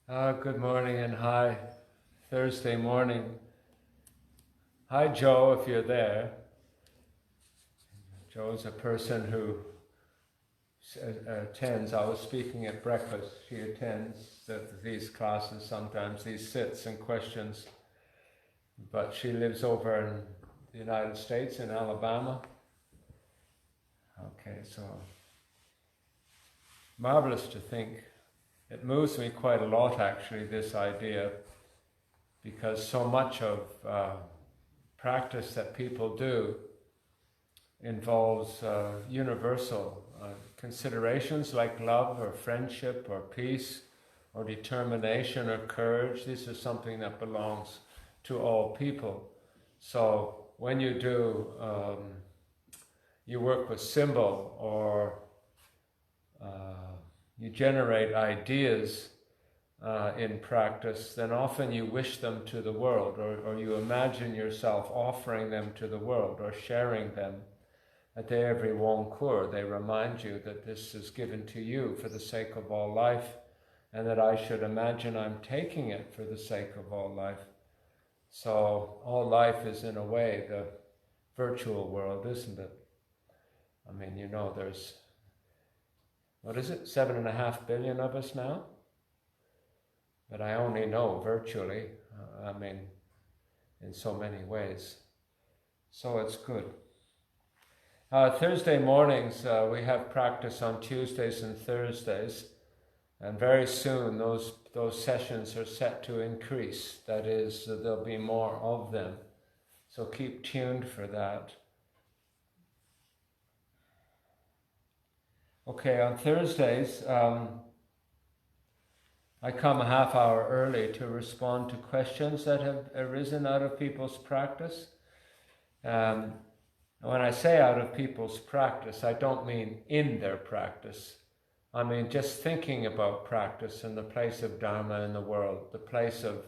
Good morning and hi, Thursday morning. Hi, Joe, if you're there. Joe is a person who attends. I was speaking at breakfast. She attends these classes sometimes, these sits and questions. But she lives over in the United States, in Alabama. Okay, so marvelous to think. It moves me quite a lot, actually, this idea, because so much of practice that people do involves universal considerations like love or friendship or peace or determination or courage. This is something that belongs to all people. So when you do, you work with symbol or you generate ideas in practice, then often you wish them to the world, or you imagine yourself offering them to the world or sharing them. At every Wong Kur, they remind you that this is given to you for the sake of all life, and that I should imagine I'm taking it for the sake of all life. So all life is in a way the virtual world, isn't it? I mean, you know, there's, what is it, 7.5 billion of us now? But I only know virtually, in so many ways. So it's good. Thursday mornings, we have practice on Tuesdays and Thursdays, and very soon those sessions are set to increase. That is, there'll be more of them. So keep tuned for that. Okay, on Thursdays, I come a half hour early to respond to questions that have arisen out of people's practice. When I say out of people's practice, I don't mean in their practice. I mean just thinking about practice and the place of Dharma in the world, the place of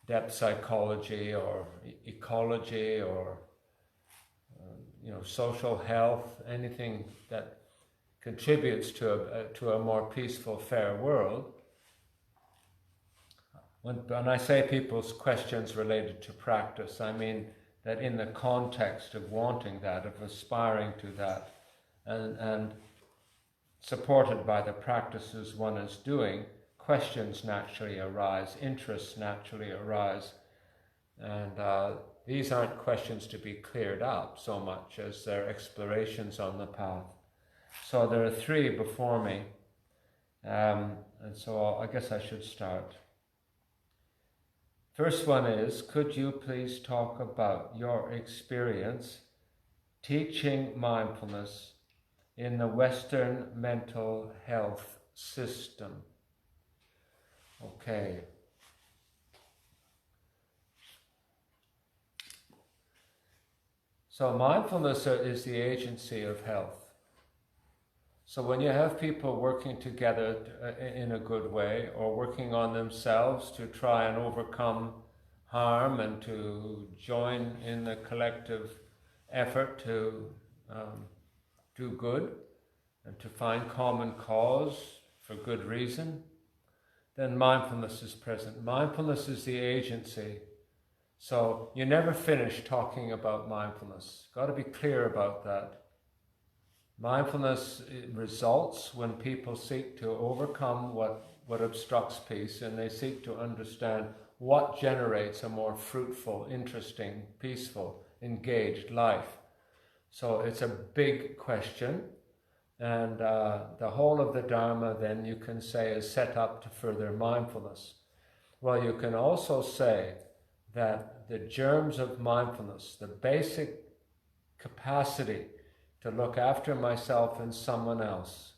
depth psychology or ecology or social health, anything that contributes to a more peaceful, fair world. When I say people's questions related to practice, I mean that in the context of wanting that, of aspiring to that, and supported by the practices one is doing, questions naturally arise, interests naturally arise, and these aren't questions to be cleared up so much as they're explorations on the path. So there are 3 before me, and so I guess I should start. First one is, could you please talk about your experience teaching mindfulness in the Western mental health system? Okay. So mindfulness is the agency of health. So when you have people working together in a good way, or working on themselves to try and overcome harm and to join in the collective effort to do good and to find common cause for good reason, then mindfulness is present. Mindfulness is the agency. So you never finish talking about mindfulness. Got to be clear about that. Mindfulness results when people seek to overcome what obstructs peace, and they seek to understand what generates a more fruitful, interesting, peaceful, engaged life. So it's a big question, and the whole of the Dharma then you can say is set up to further mindfulness. Well, you can also say that the germs of mindfulness, the basic capacity to look after myself and someone else,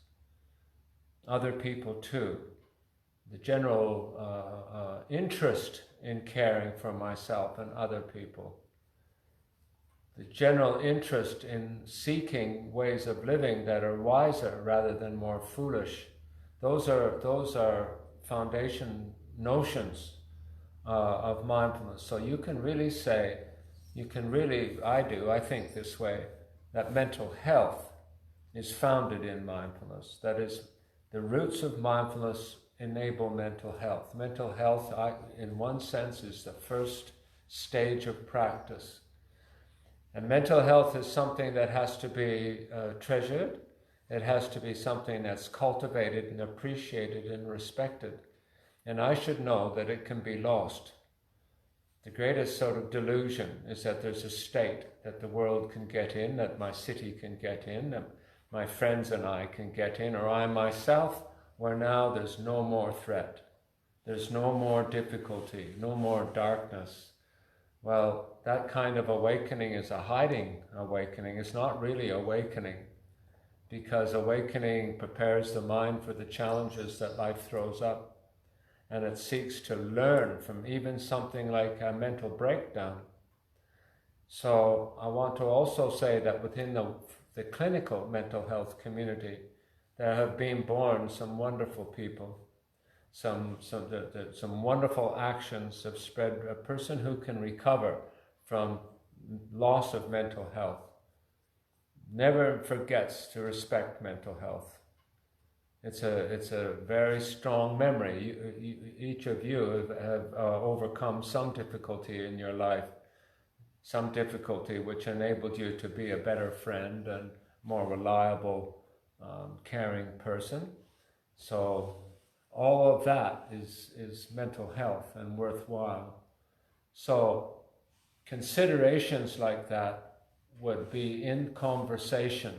other people too, the general interest in caring for myself and other people, the general interest in seeking ways of living that are wiser rather than more foolish, those are foundation notions of mindfulness. So you can really say, I think this way, that mental health is founded in mindfulness. That is, The roots of mindfulness enable mental health. Mental health, in one sense, is the first stage of practice. And mental health is something that has to be treasured. It has to be something that's cultivated and appreciated and respected. And I should know that it can be lost. The greatest sort of delusion is that there's a state that the world can get in, that my city can get in, that my friends and I can get in, or I myself, where now there's no more threat. There's no more difficulty, no more darkness. Well, that kind of awakening is a hiding awakening. It's not really awakening, because awakening prepares the mind for the challenges that life throws up. And it seeks to learn from even something like a mental breakdown. So I want to also say that within the clinical mental health community, there have been born some wonderful people. Some wonderful actions have spread. A person who can recover from loss of mental health never forgets to respect mental health. It's a very strong memory. Each of you have overcome some difficulty in your life, some difficulty which enabled you to be a better friend and more reliable, caring person. So all of that is mental health and worthwhile. So considerations like that would be in conversation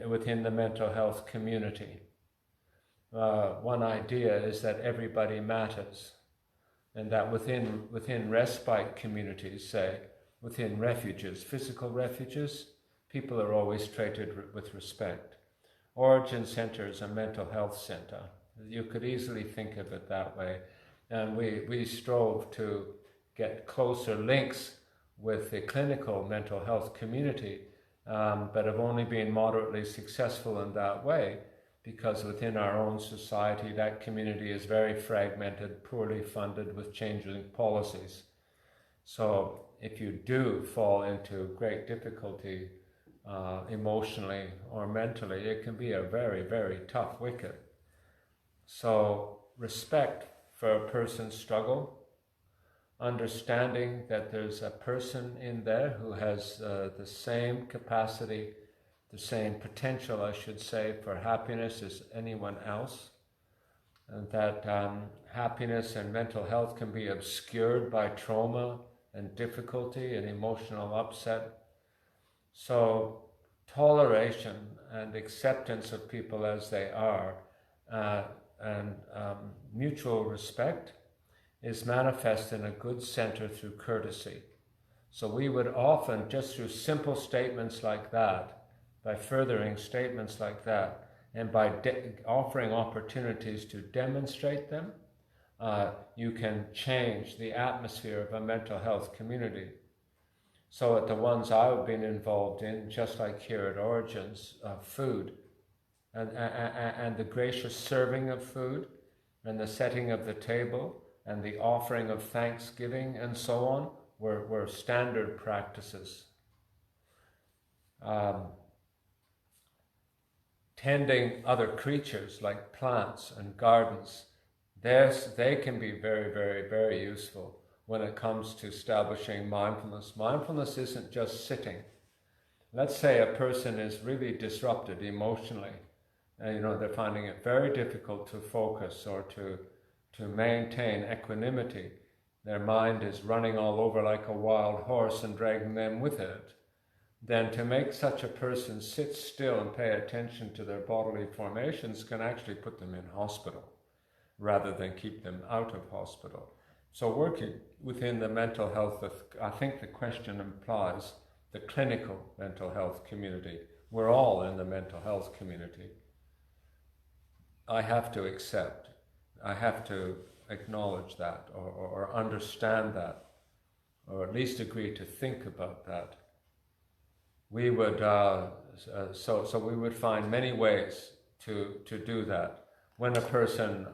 within the mental health community. One idea is that everybody matters, and that within respite communities, say, within refuges, physical refuges, people are always treated with respect. Origin Center is a mental health center. You could easily think of it that way. And we strove to get closer links with the clinical mental health community, but have only been moderately successful in that way, because within our own society that community is very fragmented, poorly funded, with changing policies. So if you do fall into great difficulty emotionally or mentally, it can be a very, very tough wicket. So respect for a person's struggle, understanding that there's a person in there who has the same capacity, the same potential, I should say, for happiness as anyone else, and that happiness and mental health can be obscured by trauma and difficulty and emotional upset. So toleration and acceptance of people as they are, and mutual respect is manifest in a good center through courtesy. So we would often, just through simple statements like that, by furthering statements like that, and by offering opportunities to demonstrate them, you can change the atmosphere of a mental health community. So at the ones I've been involved in, just like here at Origins, food, and the gracious serving of food, and the setting of the table, and the offering of thanksgiving and so on were standard practices. Tending other creatures like plants and gardens, they can be very, very, very useful when it comes to establishing mindfulness. Mindfulness isn't just sitting. Let's say a person is really disrupted emotionally, and they're finding it very difficult to focus or to maintain equanimity. Their mind is running all over like a wild horse and dragging them with it. Then to make such a person sit still and pay attention to their bodily formations can actually put them in hospital rather than keep them out of hospital. So working within the mental health, I think the question implies the clinical mental health community. We're all in the mental health community. I have to accept, I have to acknowledge that, or understand that, or at least agree to think about that. We would so we would find many ways to do that. When a person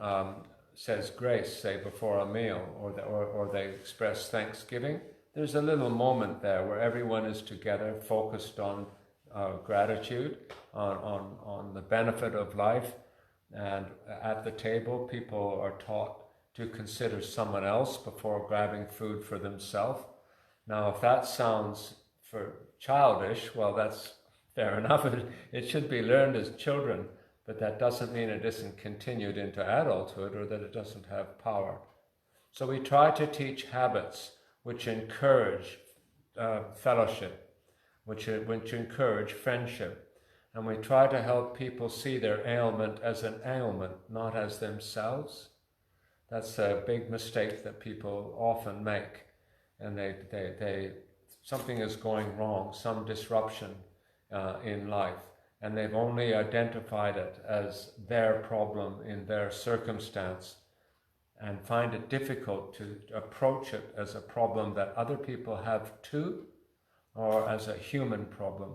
says grace, say before a meal, or they express thanksgiving, there's a little moment there where everyone is together, focused on gratitude, on the benefit of life, And at the table, people are taught to consider someone else before grabbing food for themselves. Now, if that sounds for childish, well, that's fair enough. It should be learned as children, but that doesn't mean it isn't continued into adulthood or that it doesn't have power. So we try to teach habits which encourage fellowship, which encourage friendship. And we try to help people see their ailment as an ailment, not as themselves. That's a big mistake that people often make. And something is going wrong, some disruption in life. And they've only identified it as their problem in their circumstance and find it difficult to approach it as a problem that other people have too, or as a human problem.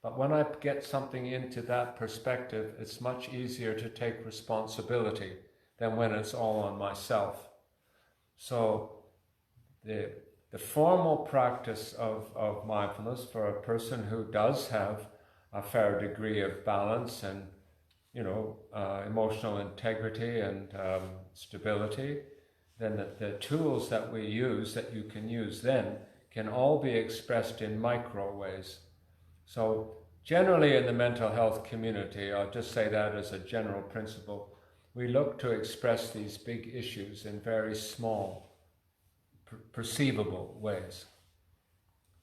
But when I get something into that perspective, it's much easier to take responsibility than when it's all on myself. So the formal practice of mindfulness for a person who does have a fair degree of balance and emotional integrity and stability, then the tools that we use, that you can use then, can all be expressed in micro ways. So generally in the mental health community, I'll just say that as a general principle, we look to express these big issues in very small, perceivable ways.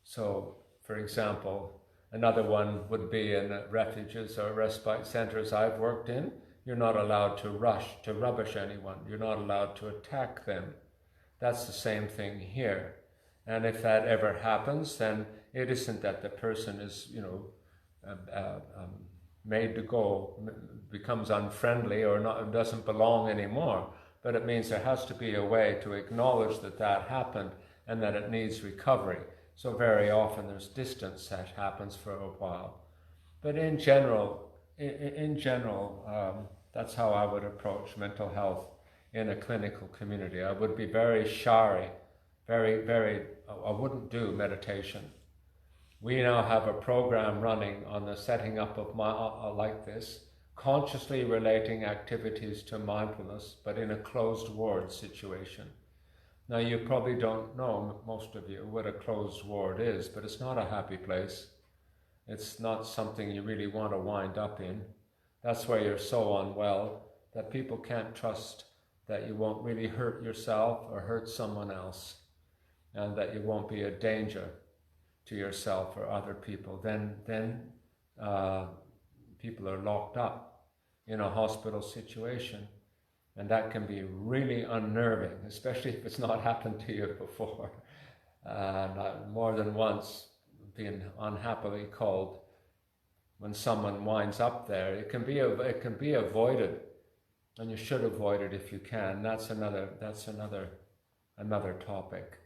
So, for example, another one would be in refuges or respite centers I've worked in. You're not allowed to rubbish anyone. You're not allowed to attack them. That's the same thing here. And if that ever happens, then it isn't that the person is, made to go, becomes unfriendly or doesn't belong anymore. But it means there has to be a way to acknowledge that that happened and that it needs recovery. So very often there's distance that happens for a while. But in general, that's how I would approach mental health in a clinical community. I would be very shy, I wouldn't do meditation. We now have a program running on the setting up of like this, consciously relating activities to mindfulness, but in a closed ward situation. Now you probably don't know, most of you, what a closed ward is, but it's not a happy place. It's not something you really want to wind up in. That's where you're so unwell that people can't trust that you won't really hurt yourself or hurt someone else, and that you won't be a danger to yourself or other people. Then people are locked up in a hospital situation. And that can be really unnerving, especially if it's not happened to you before. More than once being unhappily called when someone winds up there. It can be avoided, and you should avoid it if you can. That's another topic.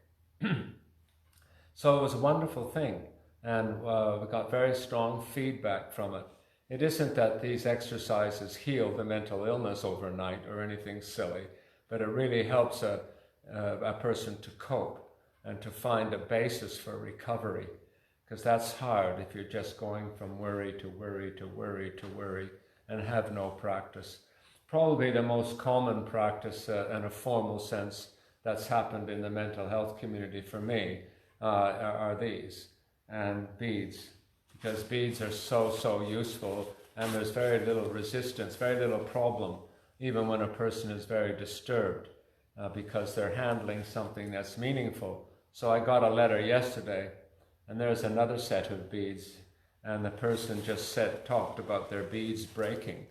So it was a wonderful thing, and we got very strong feedback from it. It isn't that these exercises heal the mental illness overnight or anything silly, but it really helps a person to cope and to find a basis for recovery, because that's hard if you're just going from worry to worry to worry to worry and have no practice. Probably the most common practice in a formal sense that's happened in the mental health community for me are these, and beads. Because beads are so useful, and there's very little resistance, very little problem, even when a person is very disturbed, because they're handling something that's meaningful. So I got a letter yesterday, and there's another set of beads, and the person just talked about their beads breaking,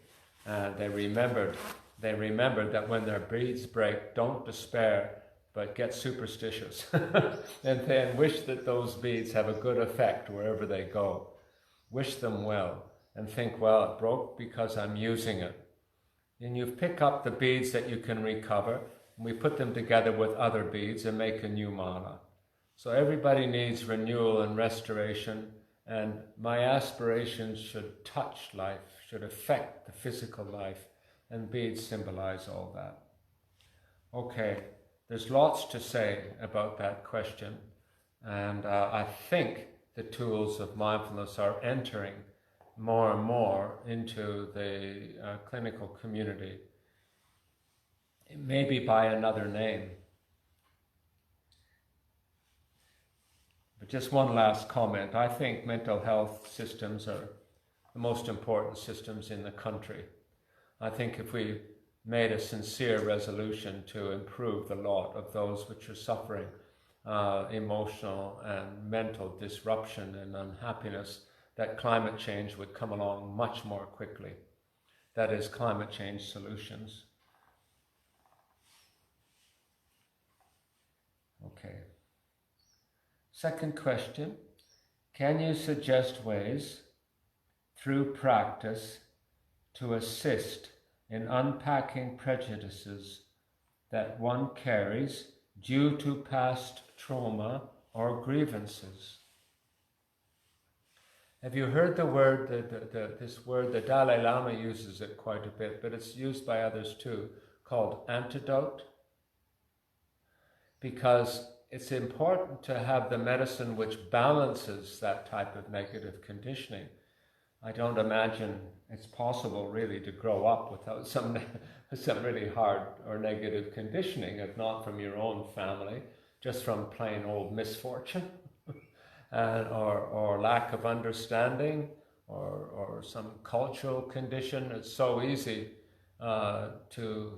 and they remembered that when their beads break, don't despair, but get superstitious, and then wish that those beads have a good effect wherever they go. Wish them well, and think, well, it broke because I'm using it. And you pick up the beads that you can recover, and we put them together with other beads and make a new mala. So everybody needs renewal and restoration, and my aspirations should touch life, should affect the physical life, and beads symbolize all that. Okay, there's lots to say about that question, and I think the tools of mindfulness are entering more and more into the clinical community, maybe by another name. But just one last comment. I think mental health systems are the most important systems in the country. I think if we made a sincere resolution to improve the lot of those which are suffering emotional and mental disruption and unhappiness, that climate change would come along much more quickly. That is, climate change solutions. Okay. Second question, can you suggest ways through practice to assist in unpacking prejudices that one carries due to past trauma or grievances? Have you heard the word, this word, the Dalai Lama uses it quite a bit, but it's used by others too, called antidote? Because it's important to have the medicine which balances that type of negative conditioning. I don't imagine it's possible really to grow up without some really hard or negative conditioning, if not from your own family, just from plain old misfortune or lack of understanding or some cultural condition. It's so easy to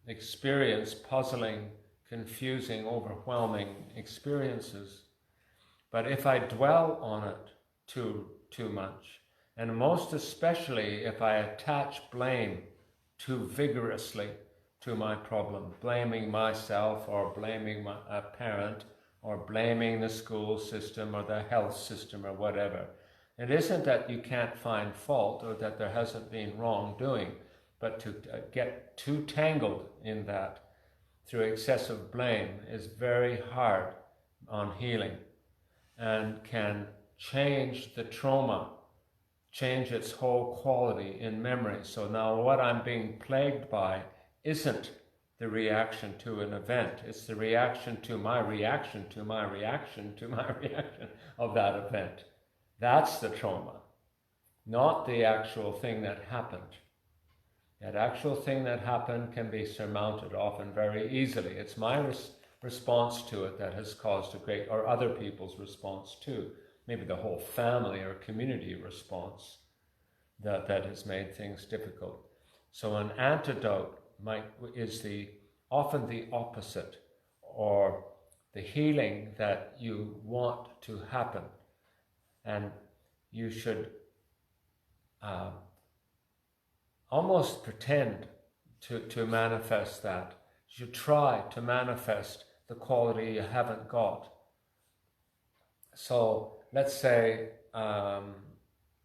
experience puzzling, confusing, overwhelming experiences. But if I dwell on it too much, and most especially if I attach blame too vigorously to my problem, blaming myself or blaming a parent or blaming the school system or the health system or whatever. It isn't that you can't find fault or that there hasn't been wrongdoing, but to get too tangled in that through excessive blame is very hard on healing and can change the trauma, change its whole quality in memory. So now what I'm being plagued by isn't the reaction to an event, it's the reaction to my reaction to my reaction to my reaction of that event. That's the trauma, not the actual thing that happened. That actual thing that happened can be surmounted often very easily. It's my response to it that has caused a great, or other people's response too, maybe the whole family or community response that has made things difficult. So an antidote is often the opposite, or the healing that you want to happen. And you should almost pretend to manifest that. You should try to manifest the quality you haven't got. So let's say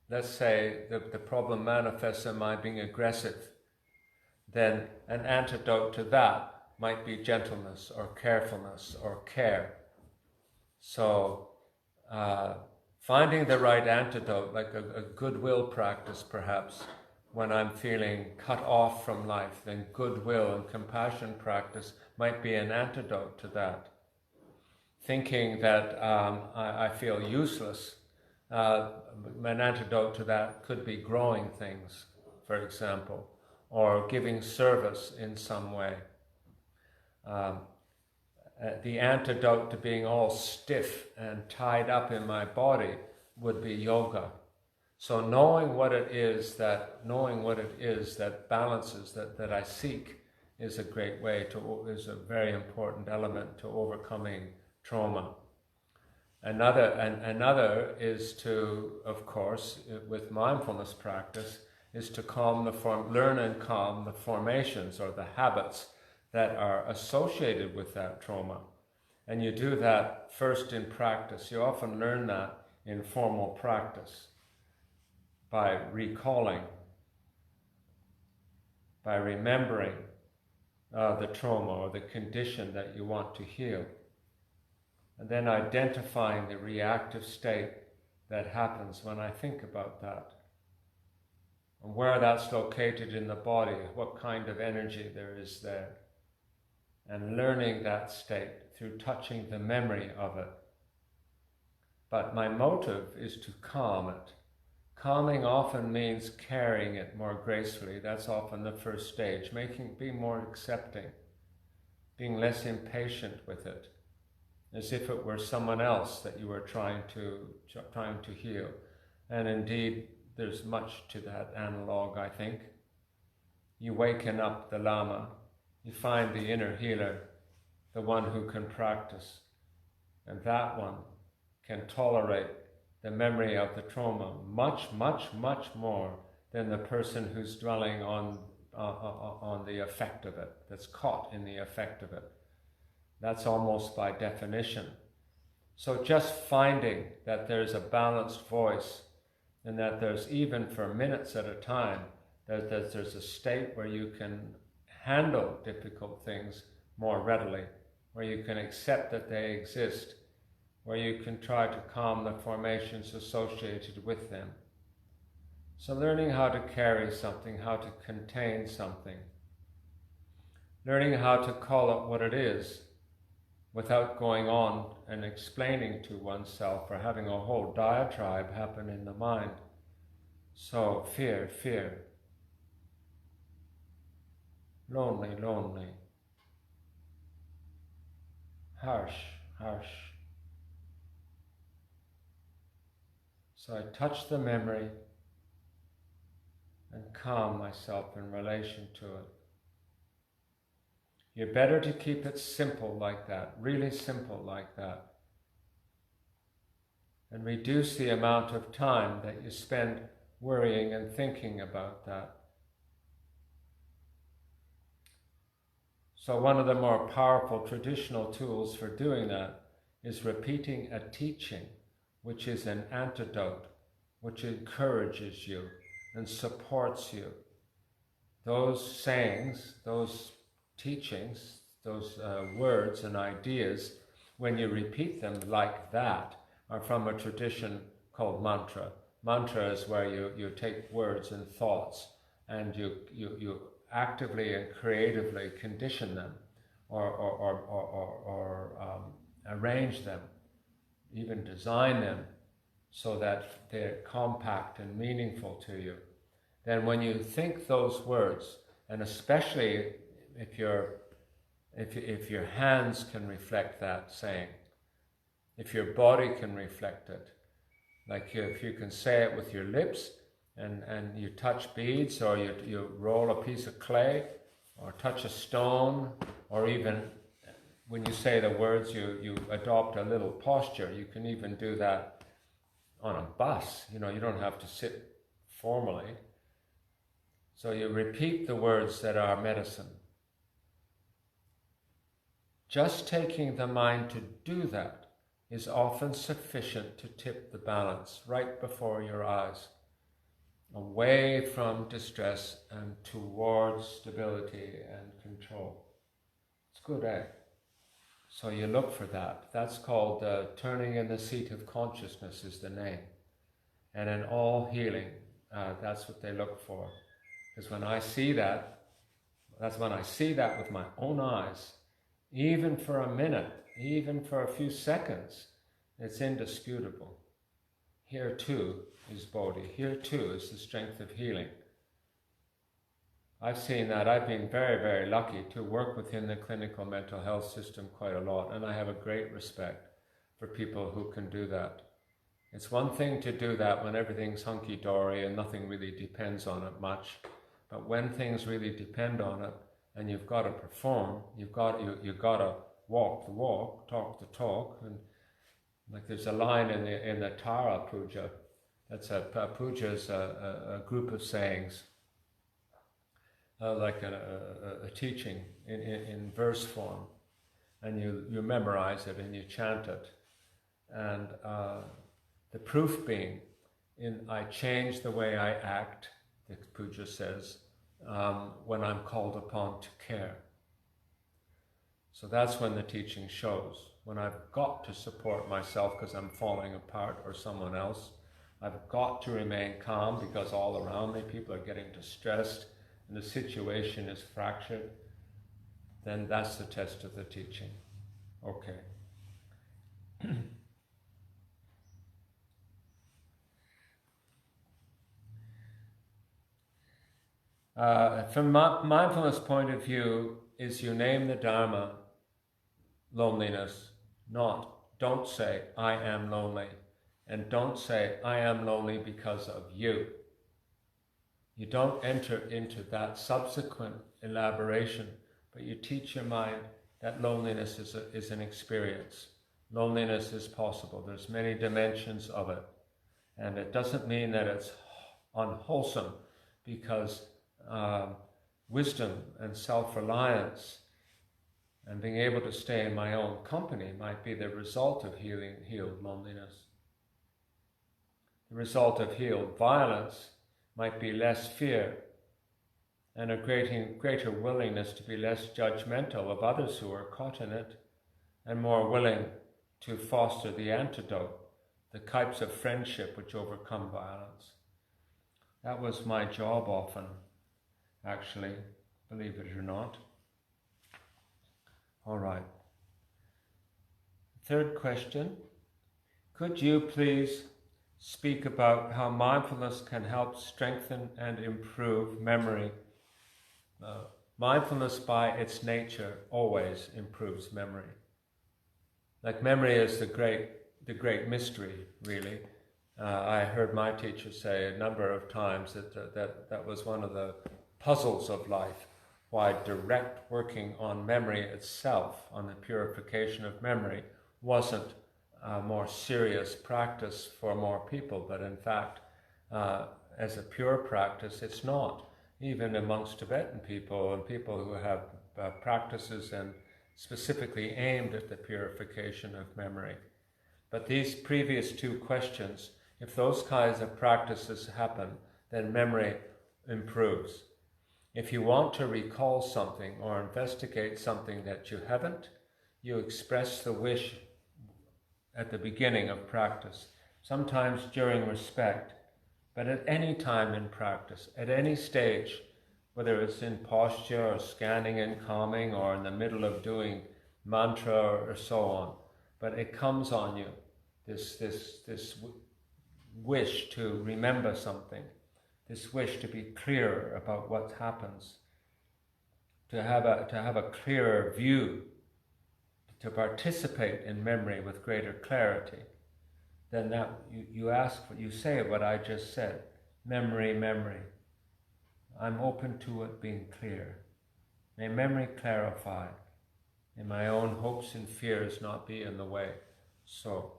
the problem manifests in my being aggressive. Then an antidote to that might be gentleness or carefulness or care. So finding the right antidote, like a goodwill practice perhaps, when I'm feeling cut off from life, then goodwill and compassion practice might be an antidote to that. Thinking that I feel useless, an antidote to that could be growing things, for example, or giving service in some way. The antidote to being all stiff and tied up in my body would be yoga. So knowing what it is that balances, that I seek, is a great way is a very important element to overcoming trauma. Another is to, of course, with mindfulness practice, is to learn and calm the formations or the habits that are associated with that trauma. And you do that first in practice. You often learn that in formal practice by recalling, by remembering the trauma or the condition that you want to heal. And then identifying the reactive state that happens when I think about that. And where that's located in the body, what kind of energy there is there. And learning that state through touching the memory of it. But my motive is to calm it. Calming often means carrying it more gracefully. That's often the first stage. Being more accepting, being less impatient with it, as if it were someone else that you were trying to heal. And indeed, there's much to that analog, I think. You waken up the Lama, you find the inner healer, the one who can practice, and that one can tolerate the memory of the trauma much, much, much more than the person who's dwelling on the effect of it, that's caught in the effect of it. That's almost by definition. So just finding that there's a balanced voice, and that there's, even for minutes at a time, that there's a state where you can handle difficult things more readily, where you can accept that they exist, where you can try to calm the formations associated with them. So learning how to carry something, how to contain something, learning how to call it what it is without going on and explaining to oneself or having a whole diatribe happen in the mind. So fear, fear, lonely, lonely, harsh, harsh. So I touch the memory and calm myself in relation to it. You're better to keep it simple like that, really simple like that, and reduce the amount of time that you spend worrying and thinking about that. So one of the more powerful traditional tools for doing that is repeating a teaching, which is an antidote, which encourages you and supports you. Those sayings, those teachings, those words and ideas, when you repeat them like that, are from a tradition called mantra. Mantra is where you take words and thoughts and you actively and creatively condition them or arrange them, even design them so that they're compact and meaningful to you. Then when you think those words, and especially if your hands can reflect that saying, if your body can reflect it, like if you can say it with your lips and you touch beads, or you roll a piece of clay or touch a stone, or even when you say the words you adopt a little posture. You can even do that on a bus, you don't have to sit formally. So you repeat the words that are medicine. Just taking the mind to do that is often sufficient to tip the balance right before your eyes, away from distress and towards stability and control. It's good, eh? So you look for that. That's called turning in the seat of consciousness is the name. And in all healing, that's what they look for. Because when I see that, that's when I see that with my own eyes, even for a minute, even for a few seconds, it's indisputable. Here too is Bodhi. Here too is the strength of healing. I've seen that. I've been very, very lucky to work within the clinical mental health system quite a lot, and I have a great respect for people who can do that. It's one thing to do that when everything's hunky-dory and nothing really depends on it much, but when things really depend on it and you've got to perform, you've got to walk the walk, talk the talk, and like there's a line in the Tara Puja. That's puja is a group of sayings, like a teaching in verse form, and you memorize it and you chant it, and the proof being I change the way I act, the puja says, when I'm called upon to care. So that's when the teaching shows. When I've got to support myself because I'm falling apart, or someone else, I've got to remain calm because all around me people are getting distressed and the situation is fractured, then that's the test of the teaching. Okay. From mindfulness point of view, is you name the Dharma, loneliness, don't say, I am lonely. And don't say, I am lonely because of you. You don't enter into that subsequent elaboration, but you teach your mind that loneliness is an experience. Loneliness is possible. There's many dimensions of it. And it doesn't mean that it's unwholesome, because wisdom and self-reliance and being able to stay in my own company might be the result of healed loneliness. The result of healed violence might be less fear and a greater willingness to be less judgmental of others who are caught in it, and more willing to foster the antidote, the types of friendship which overcome violence. That was my job often, actually, believe it or not. All right. Third question. Could you please speak about how mindfulness can help strengthen and improve memory? Mindfulness by its nature always improves memory. Like memory is the great mystery, really. I heard my teacher say a number of times that was one of the puzzles of life, why direct working on memory itself, on the purification of memory, wasn't a more serious practice for more people, but in fact, as a pure practice, it's not. Even amongst Tibetan people and people who have practices and specifically aimed at the purification of memory. But these previous two questions, if those kinds of practices happen, then memory improves. If you want to recall something or investigate something that you haven't, you express the wish at the beginning of practice, sometimes during respect, but at any time in practice, at any stage, whether it's in posture or scanning and calming or in the middle of doing mantra or so on, but it comes on you, this wish to remember something, this wish to be clear about what happens, to have a clearer view, to participate in memory with greater clarity. Then that you say what I just said, memory, memory. I'm open to it being clear. May memory clarify. May my own hopes and fears not be in the way. So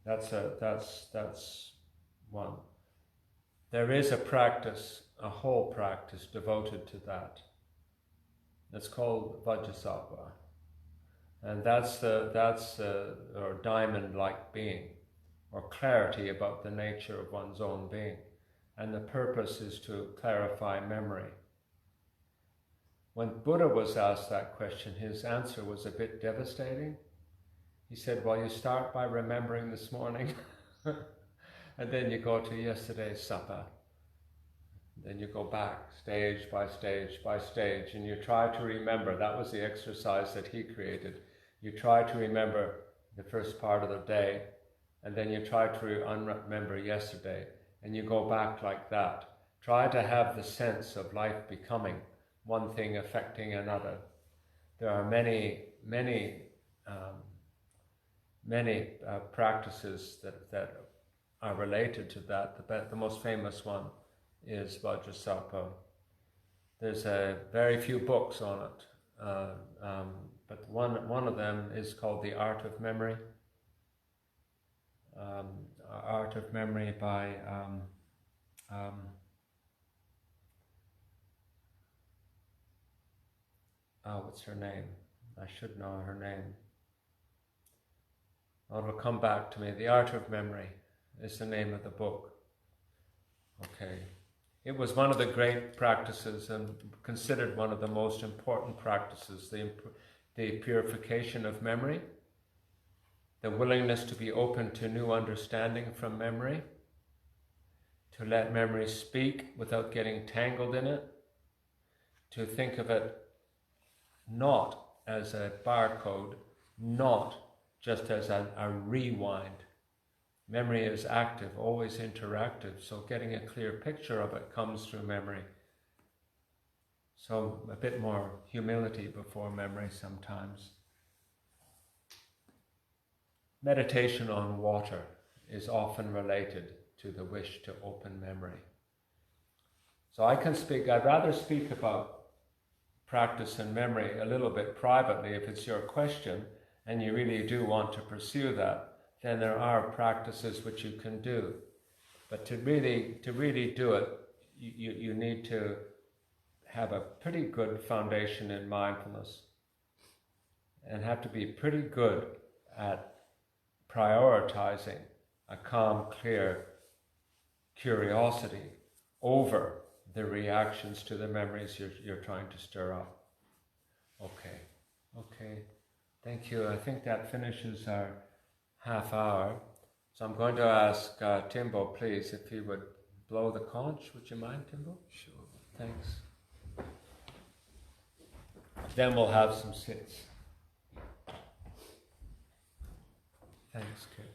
that's one. There is a practice, a whole practice devoted to that. It's called Vajrasattva. And that's or diamond-like being, or clarity about the nature of one's own being. And the purpose is to clarify memory. When Buddha was asked that question, his answer was a bit devastating. He said, well, you start by remembering this morning, and then you go to yesterday's supper. Then you go back, stage by stage by stage, and you try to remember. That was the exercise that he created. You try to remember the first part of the day, and then you try to remember yesterday, and you go back like that. Try to have the sense of life becoming one thing affecting another. There are many practices that are related to that. The most famous one is Vajrasattva. There's very few books on it. But one of them is called The Art of Memory. Art of Memory by what's her name? I should know her name. Oh, it'll come back to me. The Art of Memory is the name of the book. Okay. It was one of the great practices and considered one of the most important practices, the purification of memory, the willingness to be open to new understanding from memory, to let memory speak without getting tangled in it, to think of it not as a barcode, not just as a rewind. Memory is active, always interactive, so getting a clear picture of it comes through memory. So a bit more humility before memory sometimes. Meditation on water is often related to the wish to open memory. So I'd rather speak about practice and memory a little bit privately if it's your question and you really do want to pursue that. Then there are practices which you can do. But to really do it, you need to have a pretty good foundation in mindfulness and have to be pretty good at prioritizing a calm, clear curiosity over the reactions to the memories you're trying to stir up. Okay. Thank you. I think that finishes our half hour. So I'm going to ask Timbo, please, if he would blow the conch. Would you mind, Timbo? Sure. Thanks. Then we'll have some sits. Thanks, kid.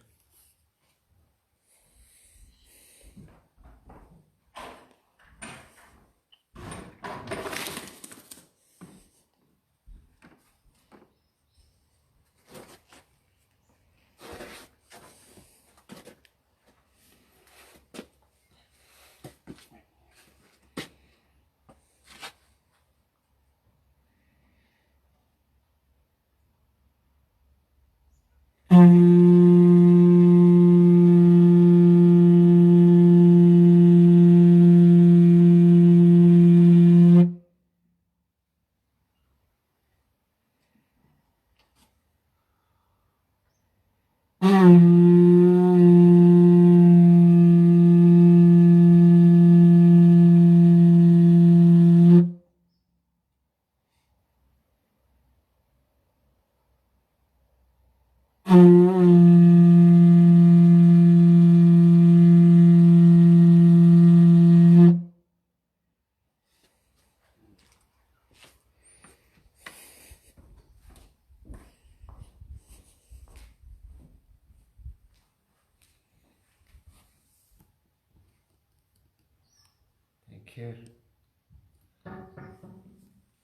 Thank you.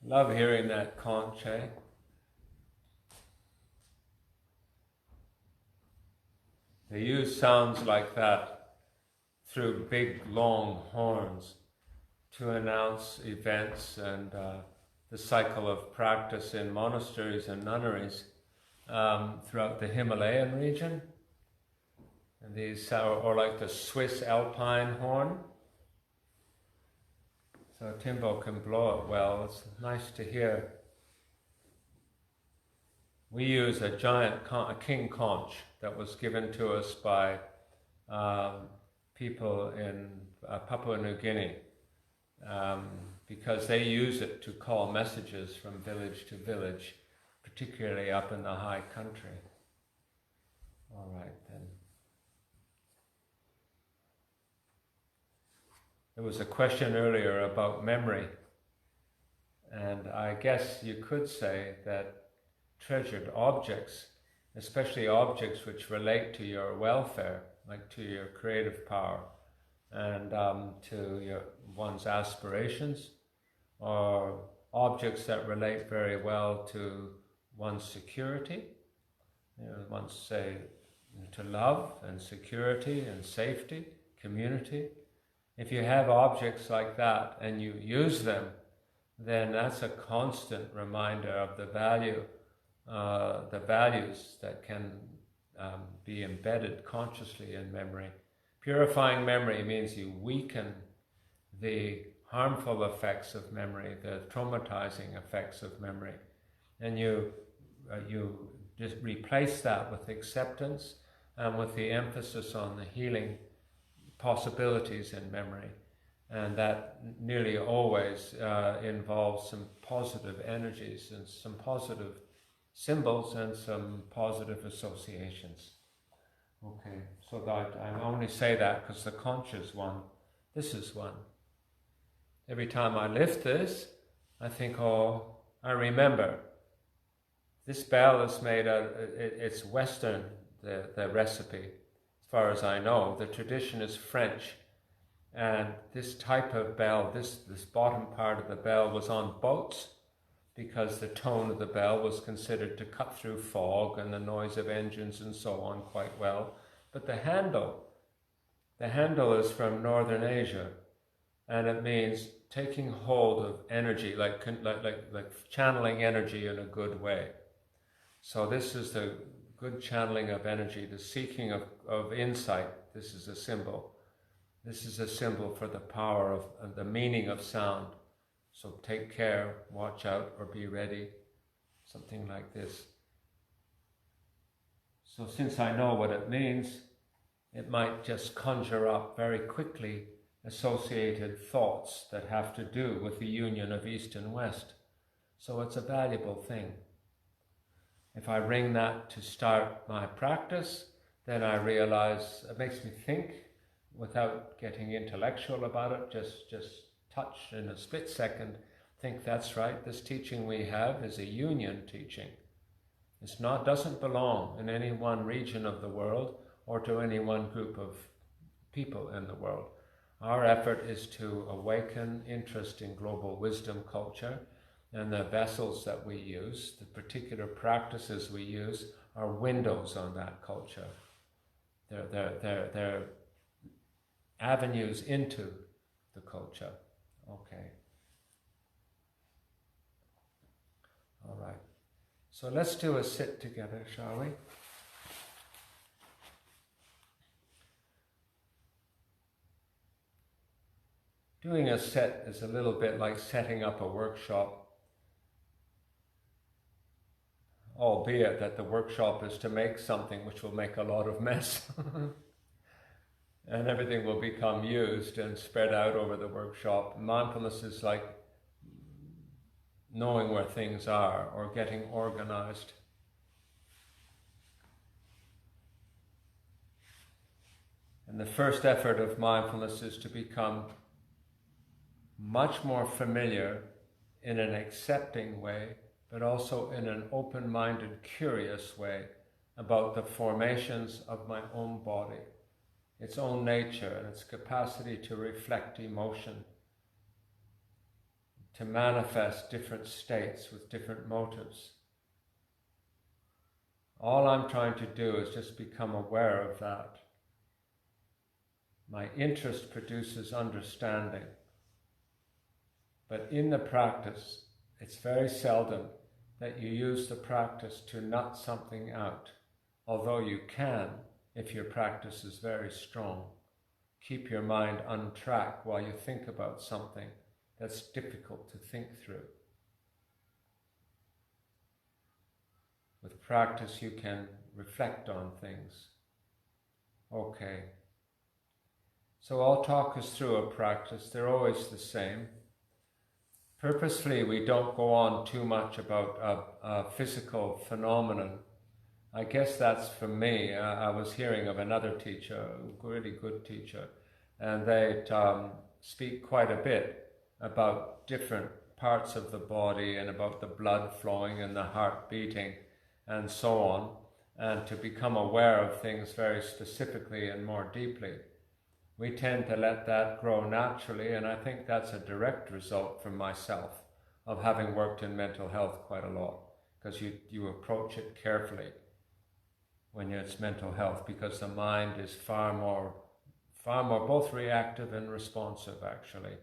Love hearing that conch, eh? They use sounds like that through big, long horns to announce events and the cycle of practice in monasteries and nunneries throughout the Himalayan region. And these or like the Swiss alpine horn. So Timbo can blow it well. It's nice to hear. We use a giant a king conch that was given to us by people in Papua New Guinea because they use it to call messages from village to village, particularly up in the high country. All right then. There was a question earlier about memory, and I guess you could say that treasured objects, especially objects which relate to your welfare, like to your creative power and to one's aspirations, or objects that relate very well to one's security, one's say to love and security and safety, community. If you have objects like that and you use them, then that's a constant reminder of the values that can be embedded consciously in memory. Purifying memory means you weaken the harmful effects of memory, the traumatizing effects of memory, and you just replace that with acceptance and with the emphasis on the healing possibilities in memory, and that nearly always involves some positive energies and some positive symbols and some positive associations. Okay, so that I only say that because the conch is one. This is one. Every time I lift this, I think, oh, I remember. This bell is made out, it's Western, the recipe. It's far as I know. The tradition is French. And this type of bell, this bottom part of the bell was on boats because the tone of the bell was considered to cut through fog and the noise of engines and so on quite well. But the handle is from Northern Asia, and it means taking hold of energy, like channeling energy in a good way. So this is the good channeling of energy, the seeking of insight. This is a symbol. This is a symbol for the power of the meaning of sound. So take care, watch out, or be ready. Something like this. So since I know what it means, it might just conjure up very quickly associated thoughts that have to do with the union of East and West. So it's a valuable thing. If I ring that to start my practice, then I realize it makes me think without getting intellectual about it, just touch in a split second, think that's right, this teaching we have is a union teaching. It's not, doesn't belong in any one region of the world or to any one group of people in the world. Our effort is to awaken interest in global wisdom culture, and the vessels that we use, the particular practices we use, are windows on that culture. They're avenues into the culture. Okay. All right. So let's do a sit together, shall we? Doing a set is a little bit like setting up a workshop, albeit that the workshop is to make something which will make a lot of mess. And everything will become used and spread out over the workshop. Mindfulness is like knowing where things are or getting organized. And the first effort of mindfulness is to become much more familiar in an accepting way, but also in an open-minded, curious way about the formations of my own body, its own nature and its capacity to reflect emotion, to manifest different states with different motives. All I'm trying to do is just become aware of that. My interest produces understanding. But in the practice, it's very seldom that you use the practice to nut something out, although you can, if your practice is very strong, keep your mind on track while you think about something that's difficult to think through. With practice, you can reflect on things. Okay. So I'll talk us through a practice. They're always the same. Purposefully, we don't go on too much about a physical phenomenon. I guess that's for me. I was hearing of another teacher, a really good teacher, and they speak quite a bit about different parts of the body and about the blood flowing and the heart beating and so on, and to become aware of things very specifically and more deeply. We tend to let that grow naturally, and I think that's a direct result from myself of having worked in mental health quite a lot, because you approach it carefully when it's mental health, because the mind is far more both reactive and responsive, actually.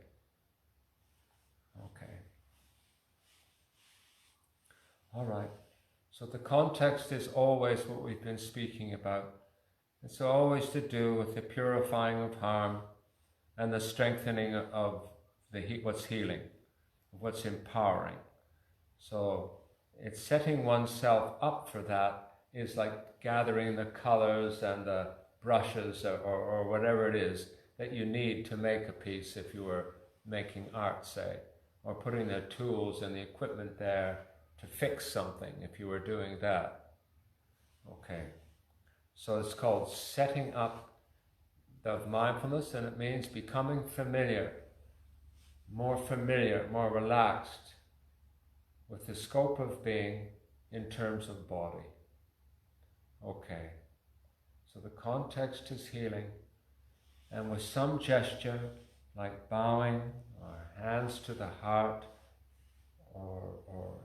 Okay. All right. So the context is always what we've been speaking about. It's always to do with the purifying of harm and the strengthening of what's healing, what's empowering. So it's setting oneself up for that is like gathering the colors and the brushes or whatever it is that you need to make a piece if you were making art, say, or putting the tools and the equipment there to fix something if you were doing that. Okay. So it's called setting up of mindfulness, and it means becoming familiar, more relaxed with the scope of being in terms of body. Okay. So the context is healing, and with some gesture, like bowing or hands to the heart, or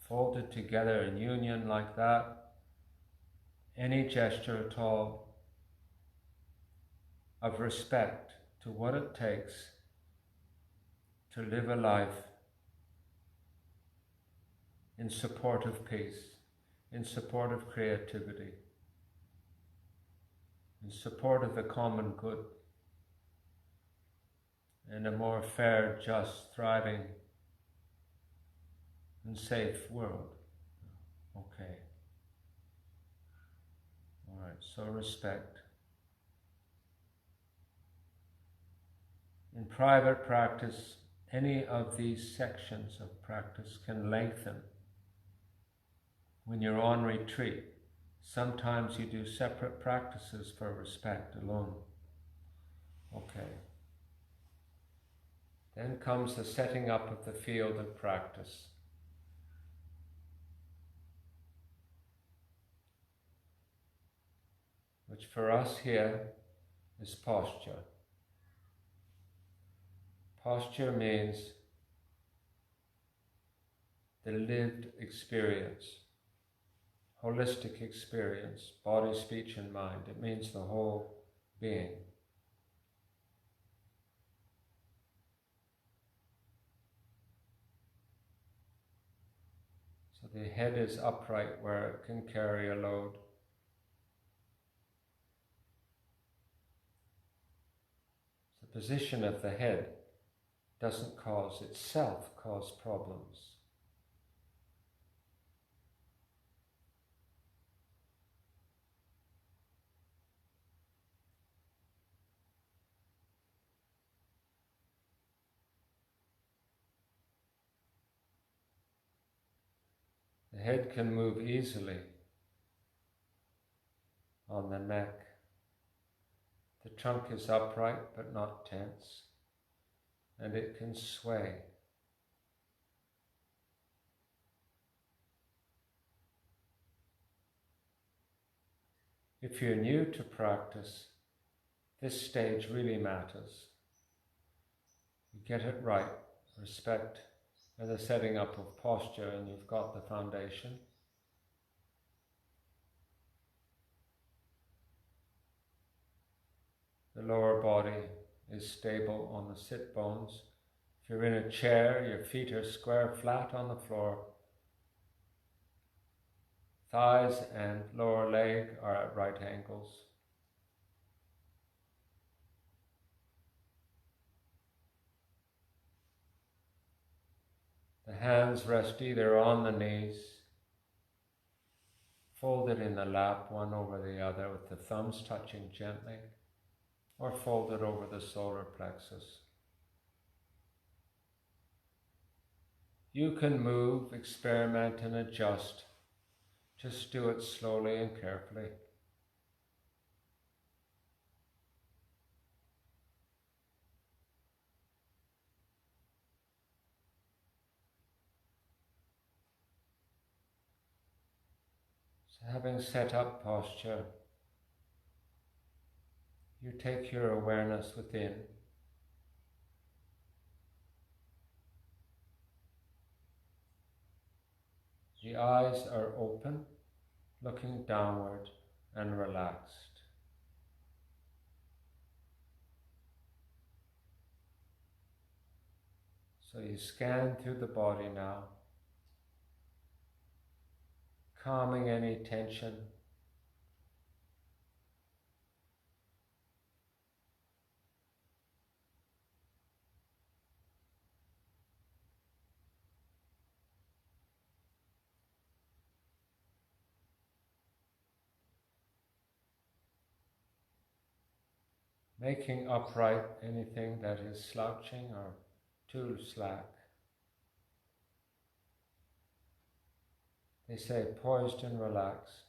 folded together in union like that, any gesture at all of respect to what it takes to live a life in support of peace, in support of creativity, in support of the common good, in a more fair, just, thriving, and safe world. Okay. All right, so respect. In private practice, any of these sections of practice can lengthen. When you're on retreat, sometimes you do separate practices for respect alone. Okay. Then comes the setting up of the field of practice. Which for us here is posture. Posture means the lived experience, holistic experience, body, speech, and mind. It means the whole being. So the head is upright where it can carry a load. The position of the head doesn't cause problems. The head can move easily on the neck. The trunk is upright but not tense, and it can sway. If you're new to practice, this stage really matters. You get it right, respect, and the setting up of posture, and you've got the foundation. The lower body is stable on the sit bones. If you're in a chair, your feet are square flat on the floor. Thighs and lower leg are at right angles. The hands rest either on the knees, folded in the lap, one over the other, with the thumbs touching gently, or folded over the solar plexus. You can move, experiment, and adjust. Just do it slowly and carefully. So having set up posture, you take your awareness within. The eyes are open, looking downward and relaxed. So you scan through the body now, calming any tension. Making upright anything that is slouching or too slack. They say poised and relaxed.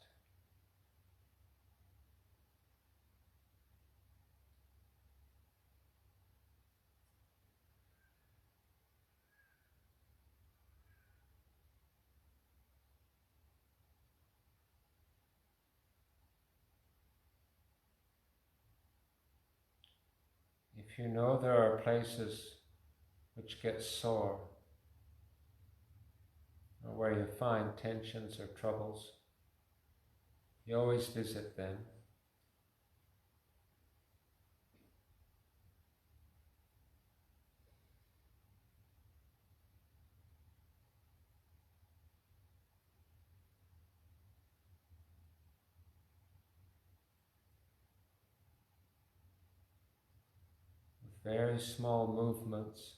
if you know there are places which get sore, or where you find tensions or troubles, you always visit them. With very small movements,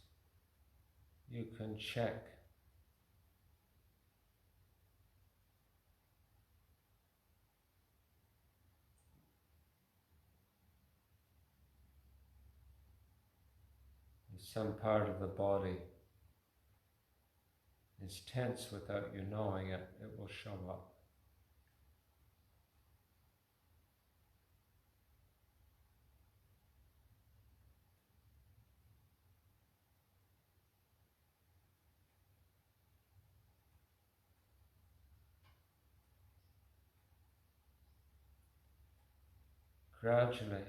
you can check if some part of the body is tense without you knowing it, it will show up. Gradually,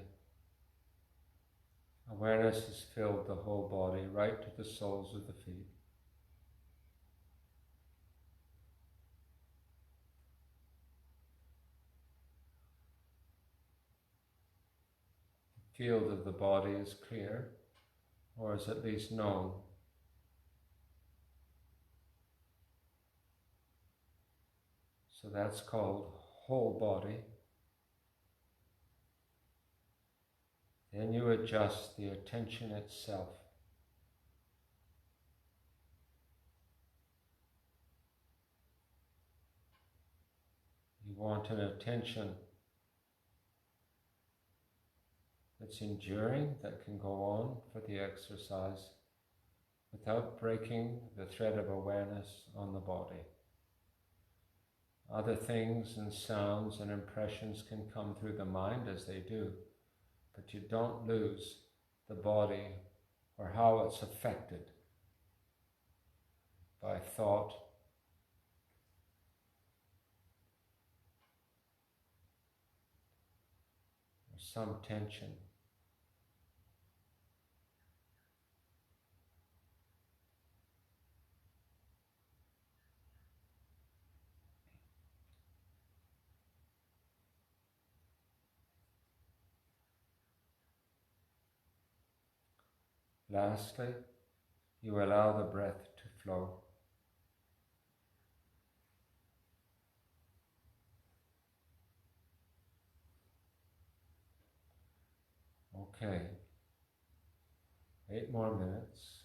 awareness has filled the whole body, right to the soles of the feet. The field of the body is clear, or is at least known. So that's called whole body. Then you adjust the attention itself. You want an attention that's enduring, that can go on for the exercise without breaking the thread of awareness on the body. Other things and sounds and impressions can come through the mind as they do, but you don't lose the body or how it's affected by thought or some tension. Lastly, you allow the breath to flow. Okay, 8 more minutes.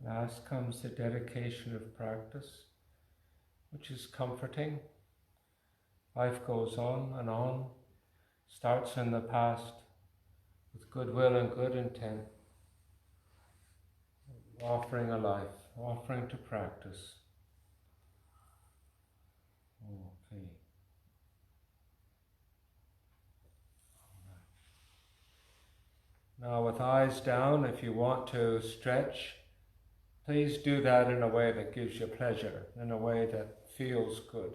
Last comes the dedication of practice, which is comforting. Life goes on, starts in the past with goodwill and good intent, offering a life, offering to practice. Okay. Now with eyes down, if you want to stretch, please do that in a way that gives you pleasure, in a way that feels good.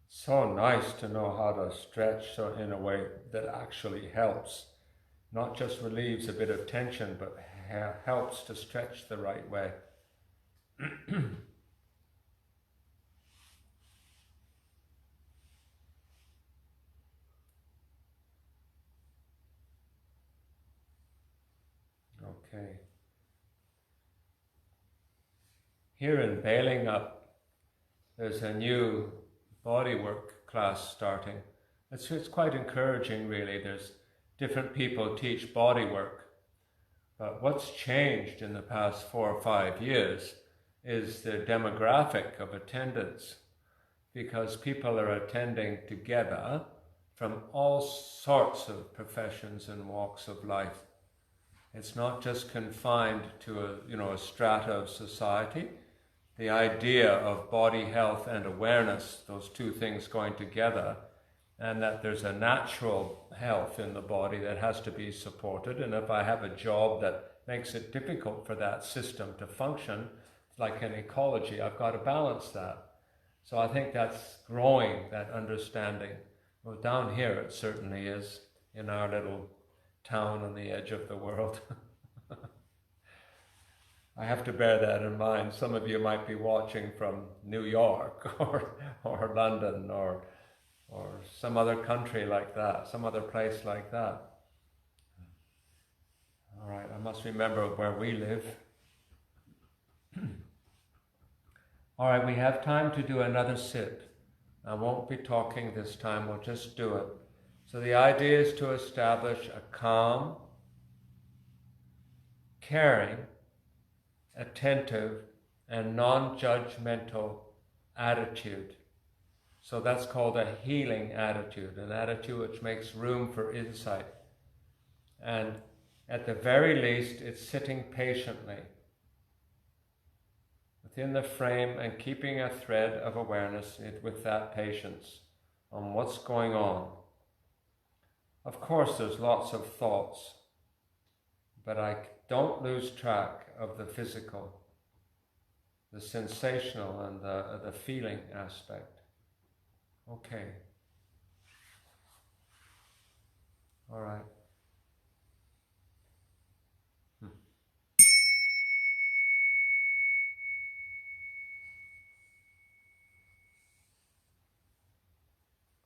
So nice to know how to stretch in a way that actually helps. Not just relieves a bit of tension, but helps to stretch the right way. Okay. Here in Bailing Up, there's a new bodywork class starting. It's quite encouraging, really. There's different people teach bodywork. But what's changed in the past 4 or 5 years is the demographic of attendance, because people are attending together from all sorts of professions and walks of life. It's not just confined to a strata of society. The idea of body health and awareness, those two things going together, and that there's a natural health in the body that has to be supported. And if I have a job that makes it difficult for that system to function, like an ecology, I've got to balance that. So I think that's growing, that understanding. Well, down here it certainly is, in our little town on the edge of the world. I have to bear that in mind. Some of you might be watching from New York or London or some other country like that, some other place like that. All right, I must remember where we live. All right, we have time to do another sit. I won't be talking this time, we'll just do it. So the idea is to establish a calm, caring, attentive, and non-judgmental attitude. So that's called a healing attitude, an attitude which makes room for insight. And at the very least, it's sitting patiently within the frame and keeping a thread of awareness with that patience on what's going on. Of course, there's lots of thoughts, but I don't lose track of the physical, the sensational, and the feeling aspect. Okay. All right.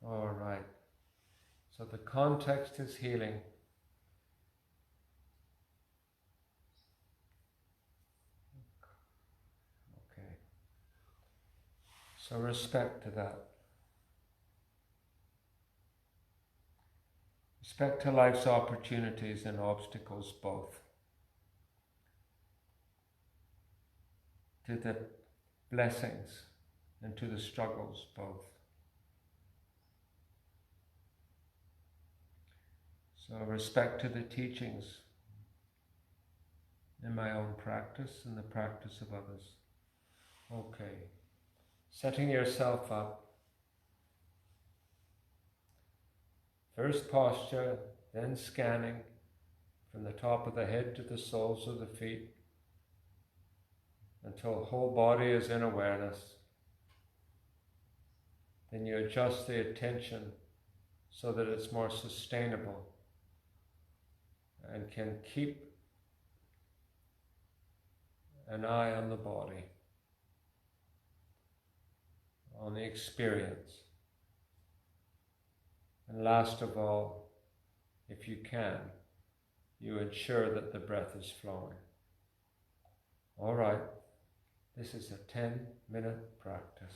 All right. So the context is healing. Okay. So respect to that. Respect to life's opportunities and obstacles both. To the blessings and to the struggles both. So respect to the teachings in my own practice and the practice of others. Okay. Setting yourself up. First posture, then scanning from the top of the head to the soles of the feet until the whole body is in awareness. Then you adjust the attention so that it's more sustainable and can keep an eye on the body, on the experience. And last of all, if you can, you ensure that the breath is flowing. All right, this is a 10-minute practice.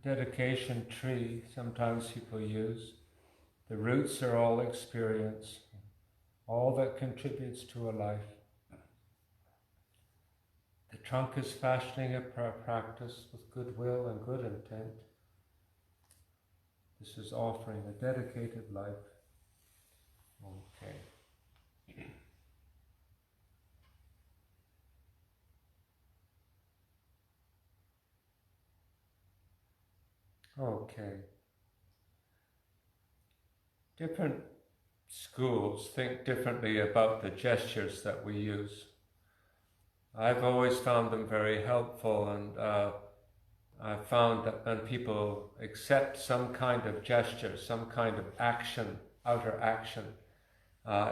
a dedication tree, sometimes people use. The roots are all experience, all that contributes to a life. The trunk is fashioning a practice with goodwill and good intent. This is offering a dedicated life. Okay. Okay. Different schools think differently about the gestures that we use. I've always found them very helpful, and I've found that when people accept some kind of gesture, some kind of action, outer action,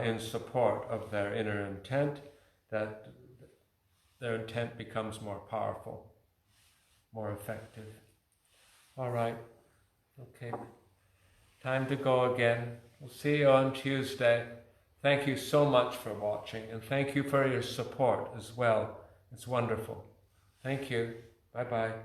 in support of their inner intent, that their intent becomes more powerful, more effective. All right, okay. Time to go again. We'll see you on Tuesday. Thank you so much for watching, and thank you for your support as well. It's wonderful. Thank you. Bye-bye.